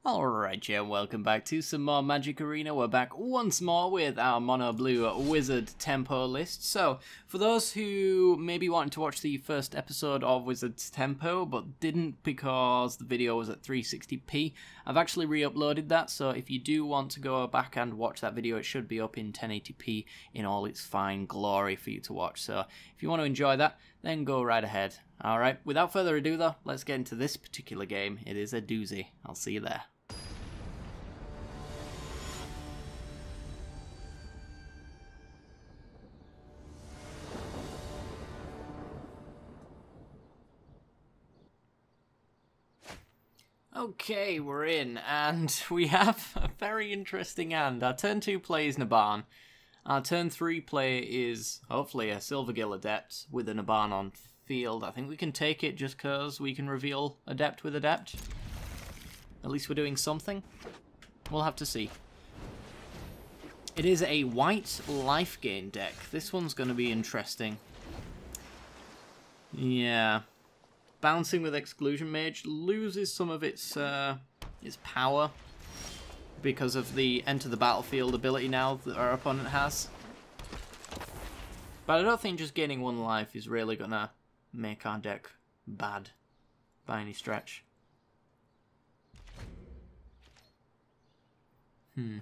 Alright, yeah, welcome back to some more Magic Arena. We're back once more with our Mono Blue Wizard Tempo list. So, for those who maybe wanted to watch the first episode of Wizard's Tempo, but didn't because the video was at 360p, I've actually re-uploaded that, so if you do want to go back and watch that video, it should be up in 1080p in all its fine glory for you to watch. So, if you want to enjoy that, then go right ahead. Alright, without further ado though, let's get into this particular game. It is a doozy. I'll see you there. Okay, we're in, and we have a very interesting hand. Our turn 2 play is Naban. Our turn 3 play is, hopefully, a Silvergill Adept with a Naban on field. I think we can take it just because we can reveal Adept with Adept. At least we're doing something. We'll have to see. It is a white life gain deck. This one's going to be interesting. Yeah. Bouncing with Exclusion Mage loses some of its power because of the enter the battlefield ability now that our opponent has. But I don't think just gaining one life is really gonna make our deck bad by any stretch. I'll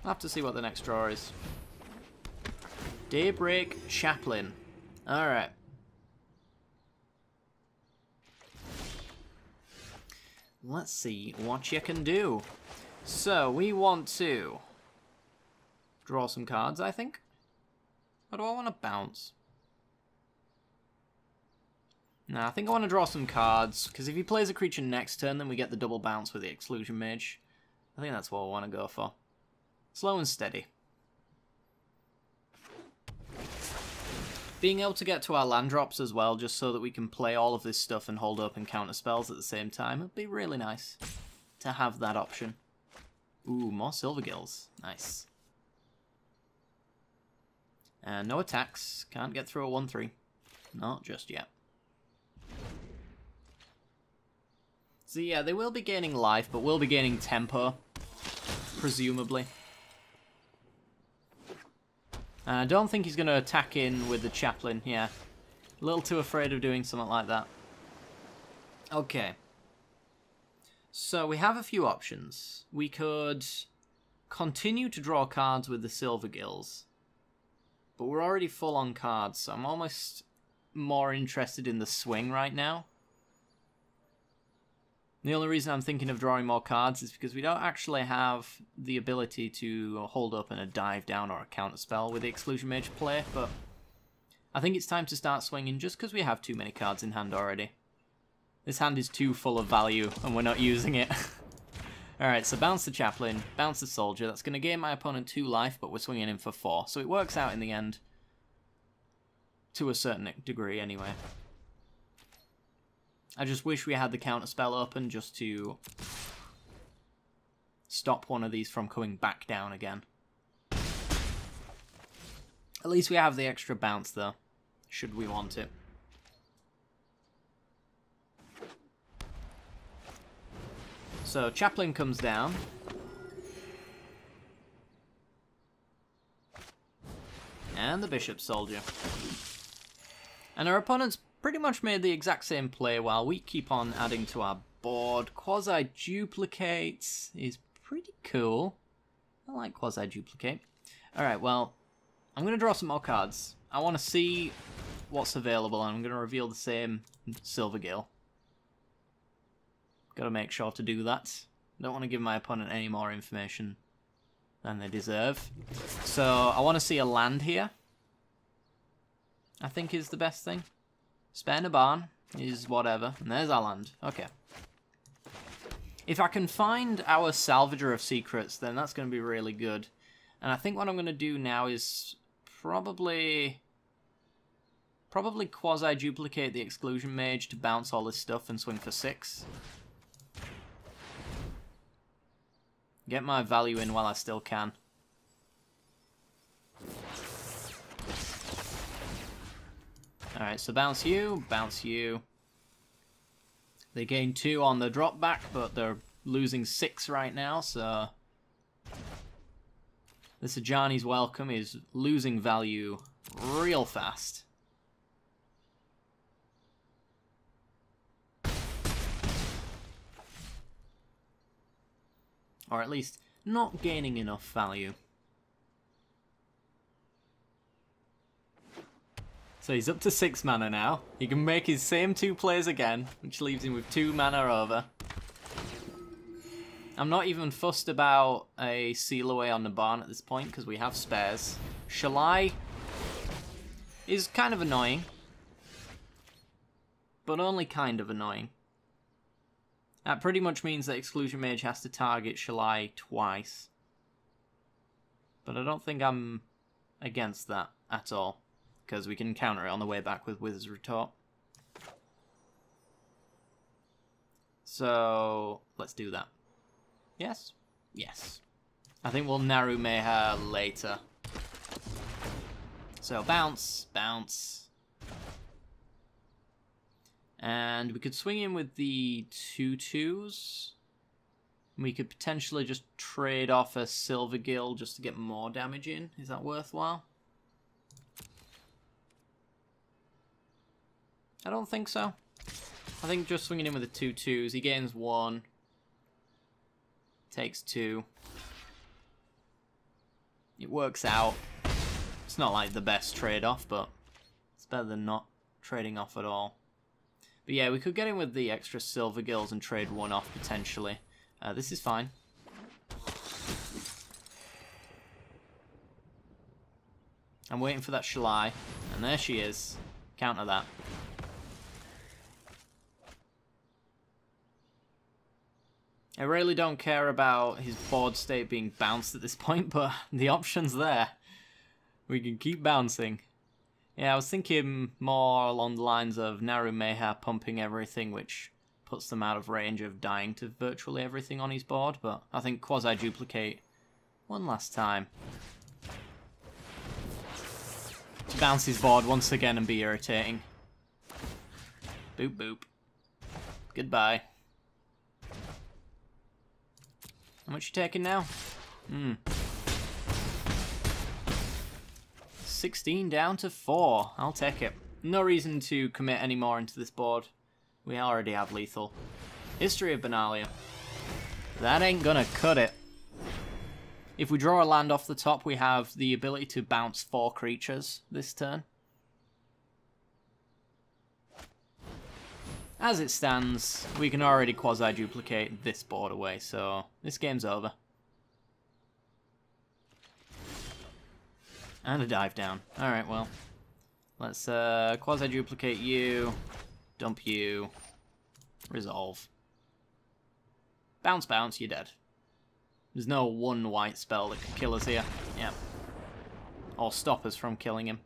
have to see what the next draw is. Daybreak Chaplain. Alright. Let's see what you can do. So, we want to draw some cards, I think. Or do I want to bounce? No, I think I want to draw some cards, because if he plays a creature next turn, then we get the double bounce with the Exclusion Mage. I think that's what I want to go for. Slow and steady. Being able to get to our land drops as well, just so that we can play all of this stuff and hold up and counter spells at the same time, would be really nice to have that option. Ooh, more Silvergills. Nice. And no attacks. Can't get through a 1-3. Not just yet. So yeah, they will be gaining life, but we'll be gaining tempo, presumably. I don't think he's going to attack in with the Chaplain, yeah. A little too afraid of doing something like that. Okay. So we have a few options. We could continue to draw cards with the Silvergills. But we're already full on cards, so I'm almost more interested in the swing right now. The only reason I'm thinking of drawing more cards is because we don't actually have the ability to hold up in a dive down or a counter spell with the Exclusion Mage play, but I think it's time to start swinging just because we have too many cards in hand already. This hand is too full of value and we're not using it. Alright, so bounce the Chaplain, bounce the Soldier. That's going to gain my opponent 2 life, but we're swinging in for 4, so it works out in the end. To a certain degree, anyway. I just wish we had the counterspell open just to stop one of these from coming back down again. At least we have the extra bounce though, should we want it. So Chaplain comes down. And the Bishop Soldier. And our opponent's pretty much made the exact same play while we keep on adding to our board. Quasi-Duplicate is pretty cool. I like Quasi-Duplicate. Alright, well, I'm going to draw some more cards. I want to see what's available, and I'm going to reveal the same Silvergill. Got to make sure to do that. Don't want to give my opponent any more information than they deserve. So, I want to see a land here. I think is the best thing. Spare Naban is whatever. And there's our land. Okay. If I can find our Salvager of Secrets, then that's going to be really good. And I think what I'm going to do now is probably quasi-duplicate the Exclusion Mage to bounce all this stuff and swing for 6. Get my value in while I still can. Alright, so bounce you. They gain 2 on the drop back, but they're losing 6 right now, so this Ajani's Welcome is losing value real fast. Or at least not gaining enough value. So he's up to 6 mana now. He can make his same 2 plays again, which leaves him with 2 mana over. I'm not even fussed about a seal away on the barn at this point, because we have spares. Shalai is kind of annoying, but only kind of annoying. That pretty much means that Exclusion Mage has to target Shalai twice. But I don't think I'm against that at all, because we can counter it on the way back with Wizard's Retort. So, let's do that. Yes? Yes. I think we'll Naru Meha later. So, bounce, bounce. And we could swing in with the 2/2s. We could potentially just trade off a Silver Gill just to get more damage in. Is that worthwhile? I don't think so. I think just swinging in with the 2/2s, he gains 1. Takes 2. It works out. It's not like the best trade-off, but it's better than not trading off at all. But yeah, we could get in with the extra Silver Gills and trade 1 off potentially. This is fine. I'm waiting for that Shalai, and there she is. Counter that. I really don't care about his board state being bounced at this point, but the option's there. We can keep bouncing. Yeah, I was thinking more along the lines of Naru Meha pumping everything, which puts them out of range of dying to virtually everything on his board, but I think Quasi-Duplicate one last time. To bounce his board once again and be irritating. Boop boop. Goodbye. How much you taking now? 16 down to 4. I'll take it. No reason to commit any more into this board. We already have lethal. History of Benalia. That ain't gonna cut it. If we draw a land off the top, we have the ability to bounce 4 creatures this turn. As it stands, we can already quasi-duplicate this board away, so this game's over. And a dive down. Alright, well. Let's quasi-duplicate you, dump you, resolve. Bounce, bounce, you're dead. There's no 1 white spell that can kill us here. Yeah. Or stop us from killing him.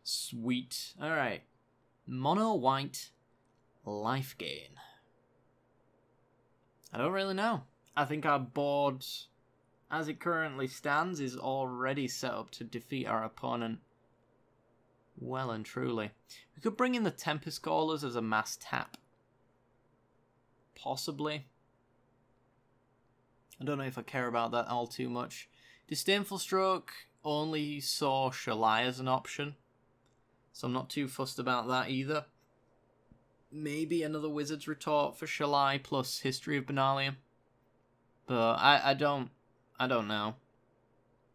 Sweet. Alright. Mono white life gain. I don't really know. I think our board, as it currently stands, is already set up to defeat our opponent well and truly. We could bring in the Tempest Callers as a mass tap. Possibly. I don't know if I care about that all too much. Disdainful Stroke only saw Shalai as an option, so I'm not too fussed about that either. Maybe another Wizard's Retort for Shalai plus History of Benalia. But I don't know.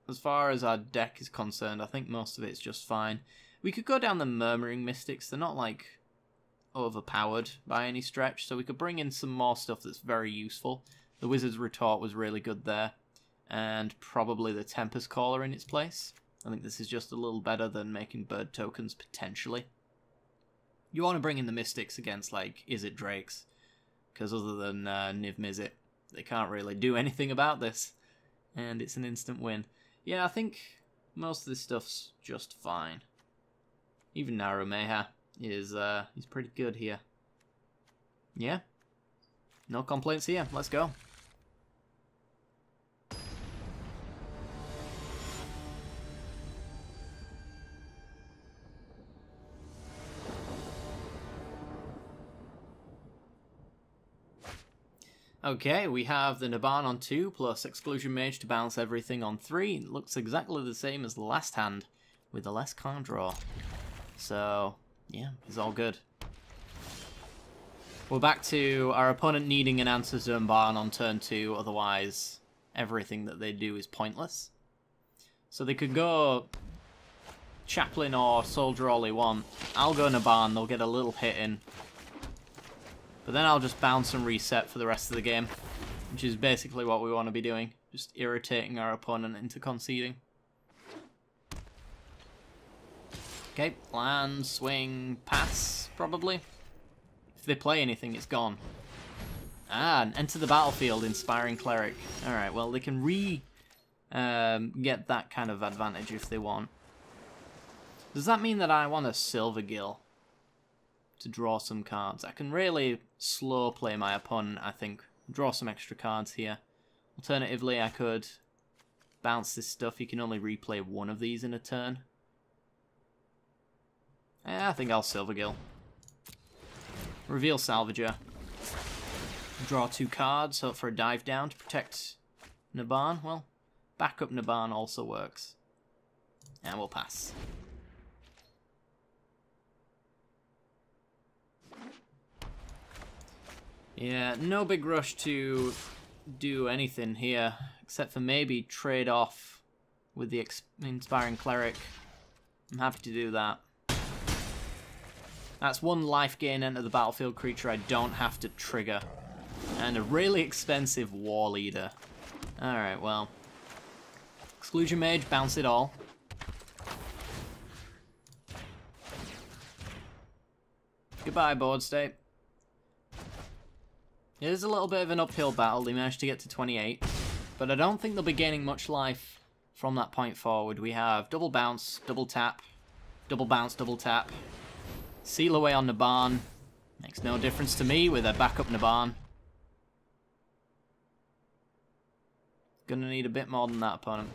As far as our deck is concerned, I think most of it's just fine. We could go down the Murmuring Mystics. They're not, like, overpowered by any stretch, so we could bring in some more stuff that's very useful. The Wizard's Retort was really good there, and probably the Tempest Caller in its place. I think this is just a little better than making bird tokens, potentially. You want to bring in the Mystics against, like, Izzet Drakes, because other than Niv Mizzet, they can't really do anything about this, and it's an instant win. Yeah, I think most of this stuff's just fine. Even Naru Meha is pretty good here. Yeah? No complaints here. Let's go. Okay, we have the Naban on 2 plus Exclusion Mage to bounce everything on 3. It looks exactly the same as the last hand with the less card draw. So, yeah, it's all good. We're back to our opponent needing an answer to Naban on turn 2, otherwise everything that they do is pointless. So they could go Chaplain or Soldier all they want. I'll go Naban, they'll get a little hit in. But then I'll just bounce and reset for the rest of the game, which is basically what we want to be doing. Just irritating our opponent into conceding. Okay, land, swing, pass, probably. If they play anything, it's gone. Ah, and enter the battlefield, Inspiring Cleric. Alright, well, they can get that kind of advantage if they want. Does that mean that I want a Silvergill to draw some cards? I can really slow play my opponent, I think. Draw some extra cards here. Alternatively, I could bounce this stuff. You can only replay one of these in a turn. I think I'll Silvergill. Reveal Salvager. Draw 2 cards, hope for a dive down to protect Naban. Well, backup Naban also works. And we'll pass. Yeah, no big rush to do anything here, except for maybe trade off with the Inspiring Cleric. I'm happy to do that. That's 1 life gain enter the battlefield creature I don't have to trigger. And a really expensive War Leader. Alright, well. Exclusion Mage, bounce it all. Goodbye, board state. It is a little bit of an uphill battle. They managed to get to 28. But I don't think they'll be gaining much life from that point forward. We have double bounce, double tap, double bounce, double tap. Seal away on Naban. Makes no difference to me with a backup Naban. Gonna need a bit more than that, opponent.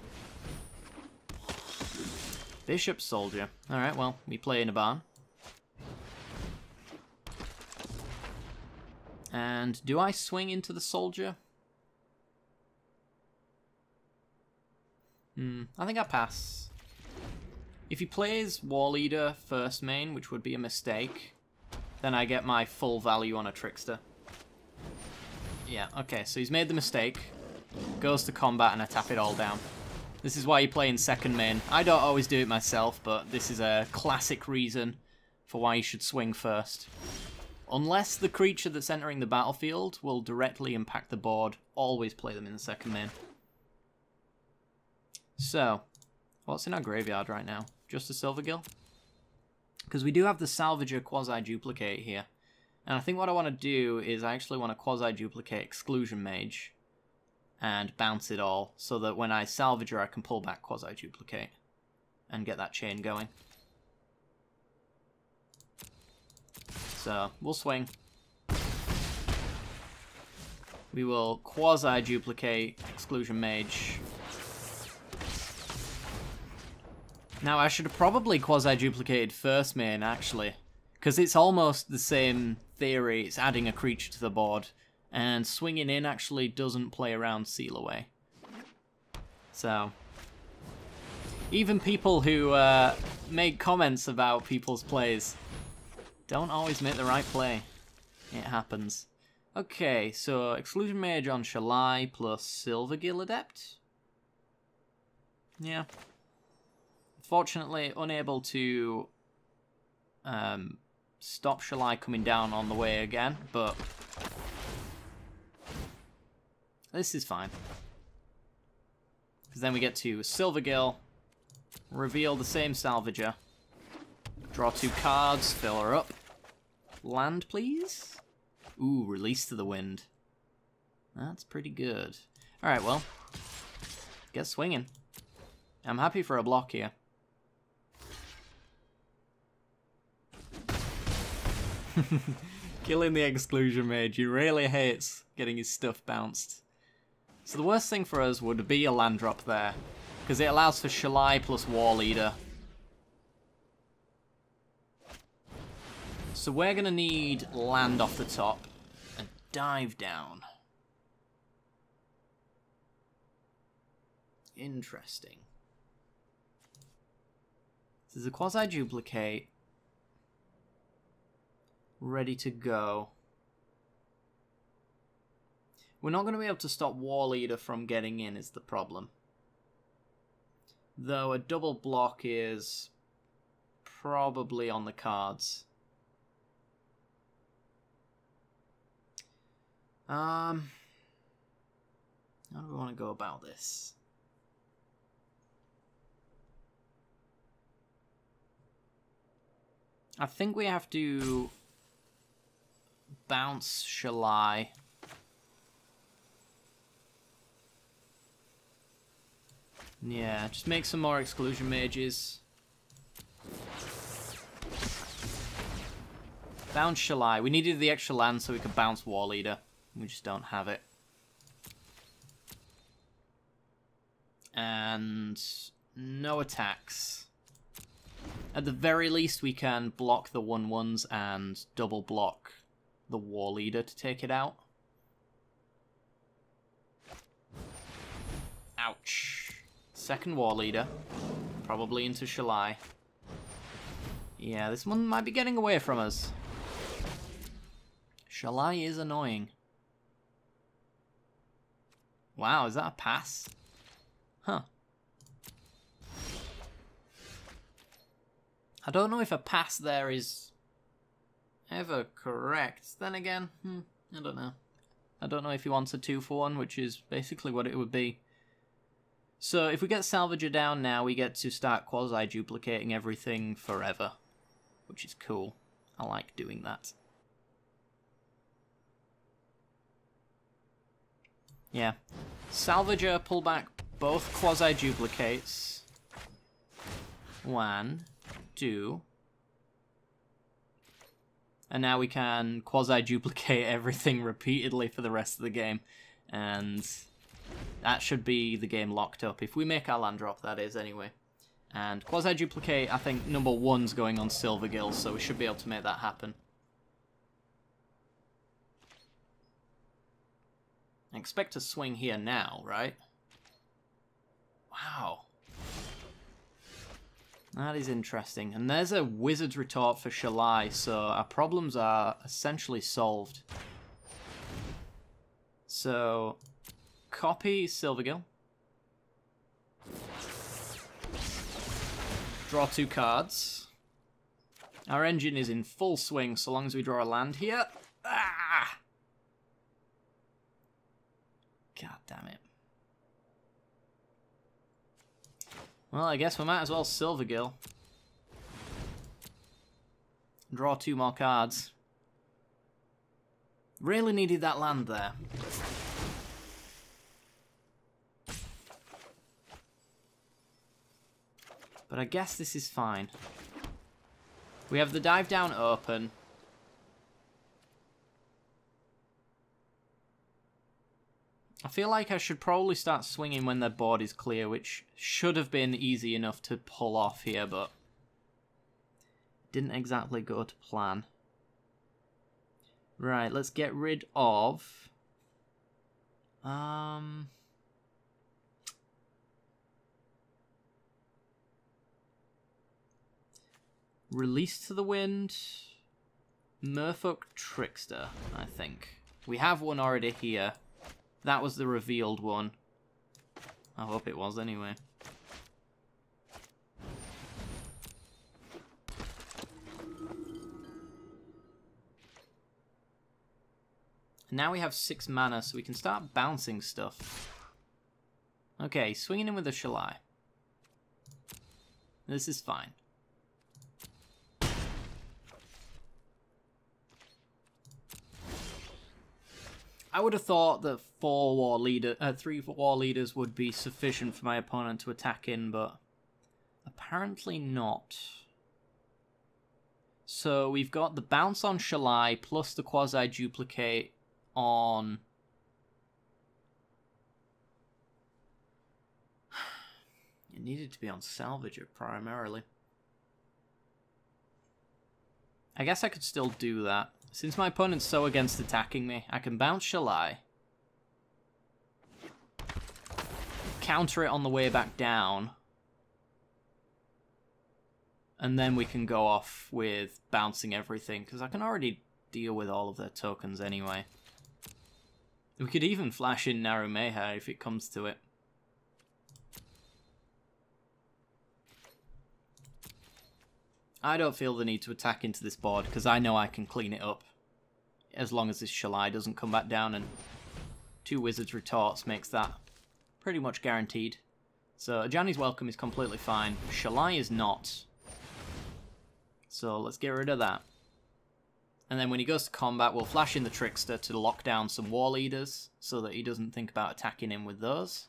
Bishop Soldier. Alright, well, we play Naban. And do I swing into the Soldier? I think I pass. If he plays War Leader first main, which would be a mistake, then I get my full value on a Trickster. Yeah, okay, so he's made the mistake. Goes to combat and I tap it all down. This is why you play in second main. I don't always do it myself, but this is a classic reason for why you should swing first. Unless the creature that's entering the battlefield will directly impact the board, always play them in the second main. So, what's in our graveyard right now? Just a Silvergill? Because we do have the Salvager quasi-duplicate here. And I think what I want to do is I actually want to quasi-duplicate Exclusion Mage and bounce it all, so that when I Salvager I can pull back quasi-duplicate and get that chain going. So, we'll swing. We will quasi-duplicate Exclusion Mage. Now, I should have probably quasi-duplicated first main, actually. Because it's almost the same theory. It's adding a creature to the board. And swinging in actually doesn't play around Seal Away. So, even people who make comments about people's plays don't always make the right play. It happens. Okay, so Exclusion Mage on Shalai plus Silvergill Adept. Yeah. Fortunately, unable to stop Shalai coming down on the way again, but this is fine. Because then we get to Silvergill, reveal the same Salvager, draw 2 cards, fill her up. Land, please? Ooh, Release to the Wind. That's pretty good. Alright, well, get swinging. I'm happy for a block here. Killing the Exclusion Mage. He really hates getting his stuff bounced. So the worst thing for us would be a land drop there, because it allows for Shalai plus War Leader. So we're going to need land off the top and dive down. Interesting. This is a quasi-duplicate. Ready to go. We're not going to be able to stop War Leader from getting in is the problem. Though a double block is probably on the cards. How do we want to go about this? I think we have to bounce Shalai. Yeah, just make some more exclusion mages. Bounce Shalai. We needed the extra land so we could bounce War Leader. We just don't have it. And no attacks. At the very least, we can block the 1/1s and double block the War Leader to take it out. Ouch. Second War Leader. Probably into Shalai. Yeah, this one might be getting away from us. Shalai is annoying. Wow, is that a pass? Huh. I don't know if a pass there is ever correct. Then again, I don't know. I don't know if he wants a 2-for-1, which is basically what it would be. So if we get Salvager down now, we get to start quasi-duplicating everything forever, which is cool. I like doing that. Yeah. Salvager, pull back both quasi-duplicates. 1, 2. And now we can quasi-duplicate everything repeatedly for the rest of the game. And that should be the game locked up. If we make our land drop, that is, anyway. And quasi-duplicate, I think number 1's going on Silvergill, so we should be able to make that happen. I expect to swing here now, right? Wow. That is interesting. And there's a Wizard's Retort for Shalai, so our problems are essentially solved. So, copy Silvergill. Draw 2 cards. Our engine is in full swing so long as we draw a land here. Ah! God damn it. Well, I guess we might as well Silvergill. Draw 2 more cards. Really needed that land there. But I guess this is fine. We have the dive down open. I feel like I should probably start swinging when their board is clear, which should have been easy enough to pull off here, but didn't exactly go to plan. Right, let's get rid of... Release to the Wind. Merfolk Trickster, I think. We have one already here. That was the revealed one. I hope it was anyway. Now we have 6 mana, so we can start bouncing stuff. Okay, swinging in with a Shalai. This is fine. I would have thought that 3 war leaders would be sufficient for my opponent to attack in, but apparently not. So we've got the bounce on Shalai plus the quasi-duplicate on... It needed to be on Salvager primarily. I guess I could still do that. Since my opponent's so against attacking me, I can bounce Shalai. counter it on the way back down, and then we can go off with bouncing everything, because I can already deal with all of their tokens anyway. We could even flash in Narumeha if it comes to it. I don't feel the need to attack into this board, because I know I can clean it up. As long as this Shalai doesn't come back down, and 2 Wizards Retorts makes that pretty much guaranteed. So Ajani's Welcome is completely fine. Shalai is not. So let's get rid of that. And then when he goes to combat, we'll flash in the Trickster to lock down some War Leaders, so that he doesn't think about attacking him with those.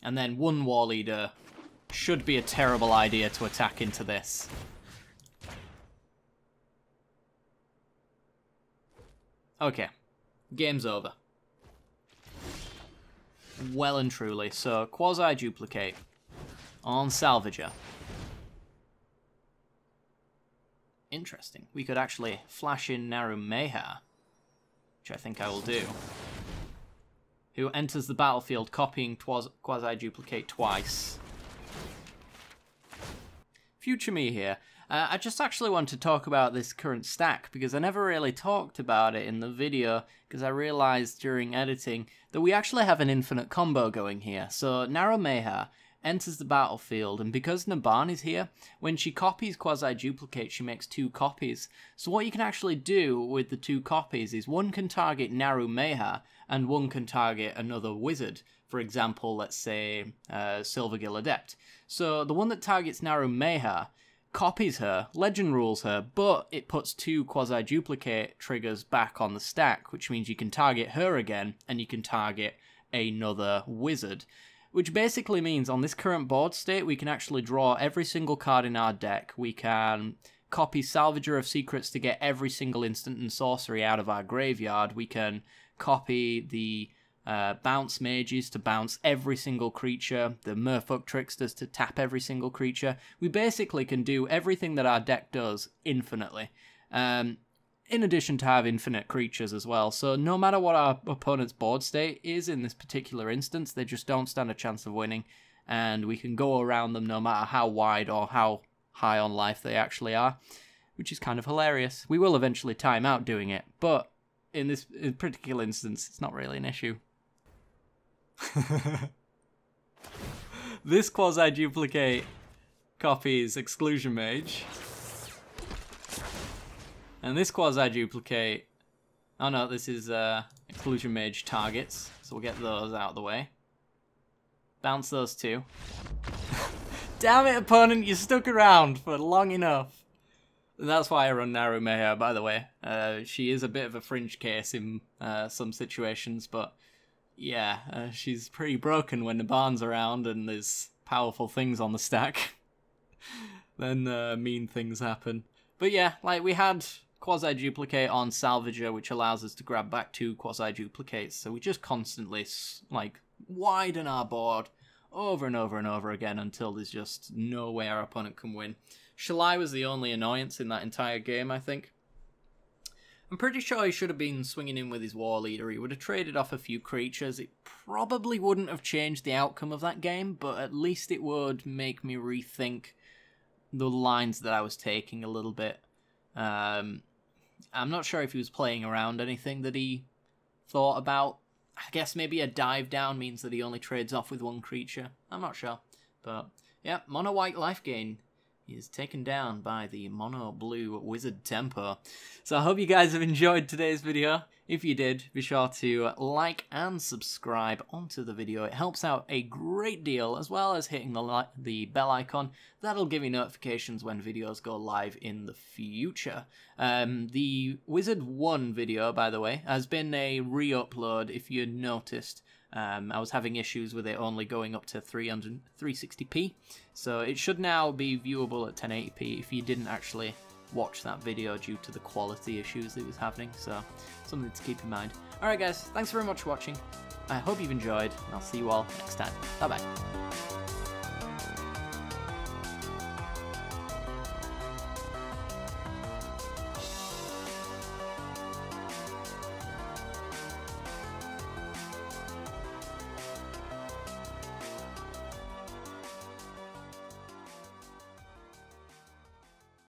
And then 1 War Leader should be a terrible idea to attack into this. Okay, game's over. Well and truly. So, Quasi-Duplicate on Salvager. Interesting. We could actually flash in Narumeha, which I think I will do. Who enters the battlefield copying Quasi-Duplicate twice. Future me here. I just actually want to talk about this current stack, because I never really talked about it in the video, because I realized during editing that we actually have an infinite combo going here. So Narumeha enters the battlefield, and because Naban is here, when she copies Quasi-Duplicate, she makes 2 copies. So what you can actually do with the 2 copies is one can target Narumeha, and one can target another wizard. For example, let's say Silvergill Adept. So the one that targets Narumeha copies her, legend rules her, but it puts 2 Quasi-Duplicate triggers back on the stack, which means you can target her again, and you can target another wizard. Which basically means on this current board state, we can actually draw every single card in our deck. We can copy Salvager of Secrets to get every single instant and sorcery out of our graveyard. We can copy the Bounce Mages to bounce every single creature, the Merfolk Tricksters to tap every single creature. We basically can do everything that our deck does infinitely. In addition to have infinite creatures as well. So no matter what our opponent's board state is in this particular instance, they just don't stand a chance of winning. And we can go around them no matter how wide or how high on life they actually are, which is kind of hilarious. We will eventually time out doing it, but in this particular instance, it's not really an issue. This Quasi-Duplicate copies Exclusion Mage. And this Quasi-Duplicate... Oh no, this is Exclusion Mage targets, so we'll get those out of the way. Bounce those 2. Damn it, opponent, you stuck around for long enough. And that's why I run Narumeha, by the way. She is a bit of a fringe case in some situations, but yeah, she's pretty broken when the barn's around and there's powerful things on the stack. Then mean things happen. But yeah, like we had Quasi-Duplicate on Salvager, which allows us to grab back 2 Quasi-Duplicates, so we just constantly like widen our board over and over and over again until there's just no way our opponent can win. Shalai was the only annoyance in that entire game, I think. I'm pretty sure he should have been swinging in with his War Leader. He would have traded off a few creatures. It probably wouldn't have changed the outcome of that game, but at least it would make me rethink the lines that I was taking a little bit. I'm not sure if he was playing around anything that he thought about. I guess maybe a dive down means that he only trades off with 1 creature. I'm not sure. But yeah, mono white life gain is taken down by the mono blue wizard tempo. So I hope you guys have enjoyed today's video. If you did, be sure to like and subscribe onto the video. It helps out a great deal, as well as hitting the bell icon. That'll give you notifications when videos go live in the future. The Wizard 1 video, by the way, has been a re-upload, if you noticed. I was having issues with it only going up to 360p, so it should now be viewable at 1080p if you didn't actually watch that video due to the quality issues it was having, so something to keep in mind. Alright guys, thanks very much for watching. I hope you've enjoyed, and I'll see you all next time. Bye bye.